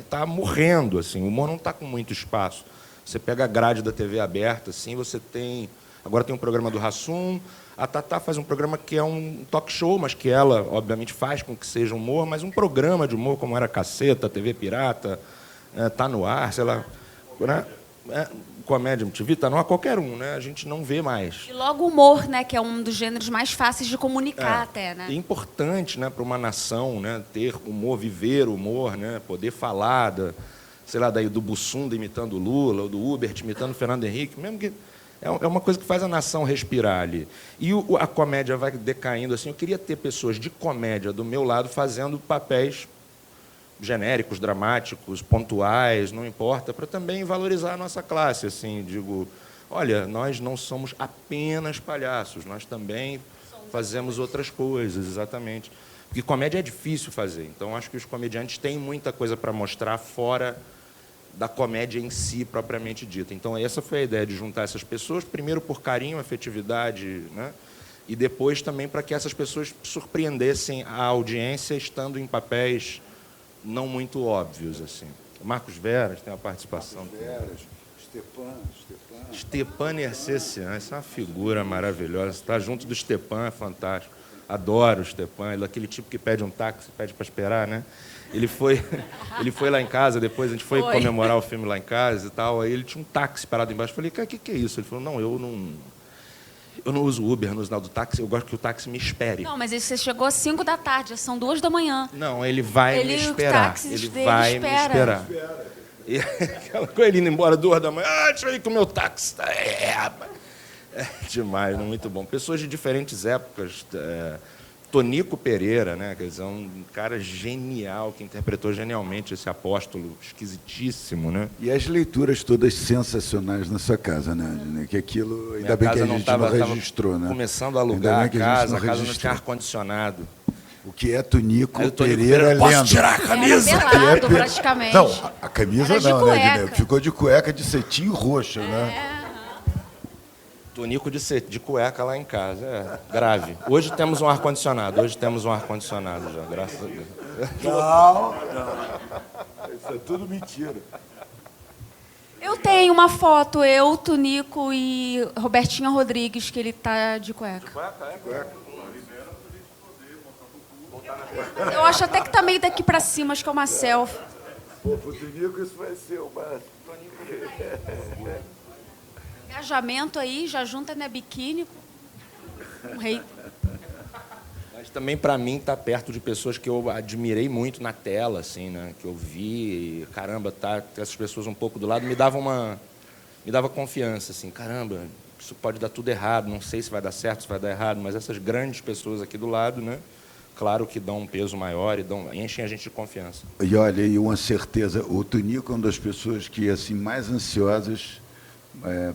tá morrendo, assim. O humor não está com muito espaço. Você pega a grade da TV aberta, assim, agora tem um programa do Hassum. A Tatá faz um programa que é um talk show, mas que ela, obviamente, faz com que seja humor, mas um programa de humor, como era Caceta, TV Pirata, Tá no Ar, sei lá, né? Comédia MTV, Tá no Ar, qualquer um, né? A gente não vê mais. E logo o humor, né? Que é um dos gêneros mais fáceis de comunicar até, né? É importante, né, para uma nação, né, ter humor, viver o humor, né? Poder falar, sei lá, do Bussunda imitando o Lula, ou do Hubert imitando o Fernando Henrique, mesmo que... É uma coisa que faz a nação respirar ali. E a comédia vai decaindo assim. Eu queria ter pessoas de comédia do meu lado fazendo papéis genéricos, dramáticos, pontuais, não importa, para também valorizar a nossa classe. Assim, digo, olha, nós não somos apenas palhaços, nós também fazemos outras coisas, exatamente. Porque comédia é difícil fazer. Então, acho que os comediantes têm muita coisa para mostrar fora da comédia em si, propriamente dita. Então, essa foi a ideia de juntar essas pessoas, primeiro por carinho, afetividade, né? E depois também para que essas pessoas surpreendessem a audiência estando em papéis não muito óbvios, assim. O Marcos Veras tem uma participação. Veras, Stepan Nercessian, essa é uma figura maravilhosa. Estar junto do Stepan é fantástico. Adoro o Stepan, ele é aquele tipo que pede um táxi, pede para esperar, né? Ele foi lá em casa, depois a gente foi comemorar o filme lá em casa e tal, aí ele tinha um táxi parado embaixo. Eu falei, cara, o que é isso? Ele falou, não, eu não uso Uber, não uso nada do táxi, eu gosto que o táxi me espere. Não, mas você chegou às 5 da tarde, são 2 da manhã. Não, ele vai me esperar. Ele vai me esperar. E aquela coisa, ele indo embora 2 da manhã, deixa eu ir com o meu táxi. É demais, muito bom. Pessoas de diferentes épocas... Tonico Pereira, né? Quer dizer, um cara genial, que interpretou genialmente esse apóstolo esquisitíssimo, né? E as leituras todas sensacionais na sua casa, né? Que aquilo, ainda bem que a gente não registrou, né? Começando a alugar a casa não tinha ar-condicionado. O que é Tonico Pereira é lenda. Posso tirar a camisa? Era pelado, praticamente. Não, a camisa era não, né, Guilherme? Ficou de cueca de cetim roxa, né? Tonico de cueca lá em casa, grave. Hoje temos um ar-condicionado, já, graças a Deus. Não. Isso é tudo mentira. Eu tenho uma foto, eu, Tonico e Robertinho Rodrigues, que ele tá de cueca. De cueca? Eu acho até que tá meio daqui pra cima, acho que é uma selfie. Pô, pro Tonico isso vai ser o básico. Engajamento aí, já junta, né, biquíni. Um rei. Mas também, para mim, estar perto de pessoas que eu admirei muito na tela, assim, né? Que eu vi, e, caramba, essas pessoas um pouco do lado, me dava confiança, assim, caramba, isso pode dar tudo errado, não sei se vai dar certo, se vai dar errado, mas essas grandes pessoas aqui do lado, né? Claro que dão um peso maior e enchem a gente de confiança. E olha, e uma certeza, o Tonico é uma das pessoas que, assim, mais ansiosas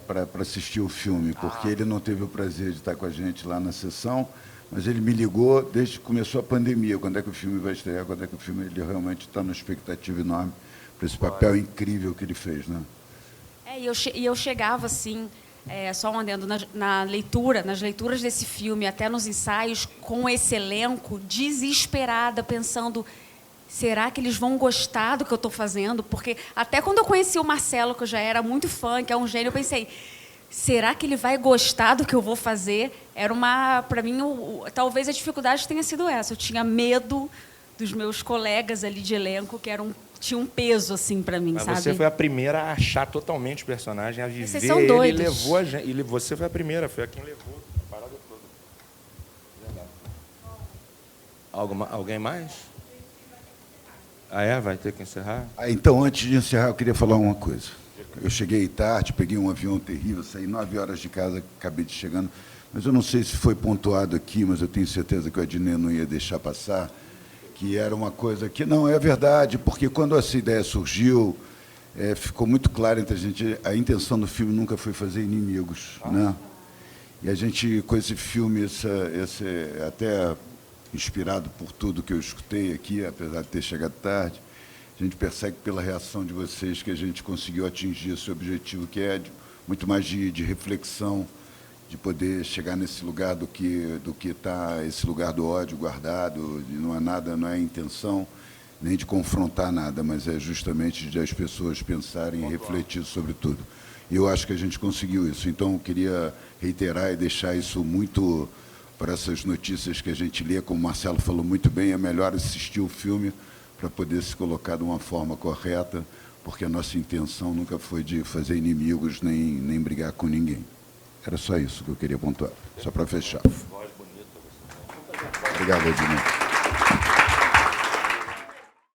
para assistir o filme, porque ele não teve o prazer de estar com a gente lá na sessão, mas ele me ligou desde que começou a pandemia, quando é que o filme vai estrear, quando é que o filme, ele realmente está numa expectativa enorme para esse papel incrível que ele fez, né? E eu chegava assim, só um adendo, nas leituras desse filme, até nos ensaios, com esse elenco, desesperada, pensando, será que eles vão gostar do que eu estou fazendo? Porque até quando eu conheci o Marcelo, que eu já era muito fã, que é um gênio, eu pensei, será que ele vai gostar do que eu vou fazer? Para mim, talvez a dificuldade tenha sido essa. Eu tinha medo dos meus colegas ali de elenco, que tinha um peso assim para mim, Mas sabe? você foi a primeira a achar totalmente o personagem, a viver. Vocês são doidos. Ele levou a gente, você foi a primeira, foi a quem levou a parada toda. Verdade. Alguém mais? Vai ter que encerrar? Então, antes de encerrar, eu queria falar uma coisa. Eu cheguei tarde, peguei um avião terrível, saí 9 horas de casa, acabei de chegando, mas eu não sei se foi pontuado aqui, mas eu tenho certeza que o Adnet não ia deixar passar, que era uma coisa que não é verdade, porque quando essa ideia surgiu, ficou muito claro entre a gente, a intenção do filme nunca foi fazer inimigos, né? E a gente, com esse filme, até inspirado por tudo que eu escutei aqui, apesar de ter chegado tarde, a gente percebe pela reação de vocês que a gente conseguiu atingir esse objetivo, que é muito mais de reflexão, de poder chegar nesse lugar do que está esse lugar do ódio guardado, não é nada, não é intenção nem de confrontar nada, mas é justamente de as pessoas pensarem e refletir sobre tudo. E eu acho que a gente conseguiu isso. Então, eu queria reiterar e deixar isso muito para essas notícias que a gente lê, como o Marcelo falou muito bem, é melhor assistir o filme para poder se colocar de uma forma correta, porque a nossa intenção nunca foi de fazer inimigos nem brigar com ninguém. Era só isso que eu queria pontuar, só para fechar. Obrigado, Edmilson.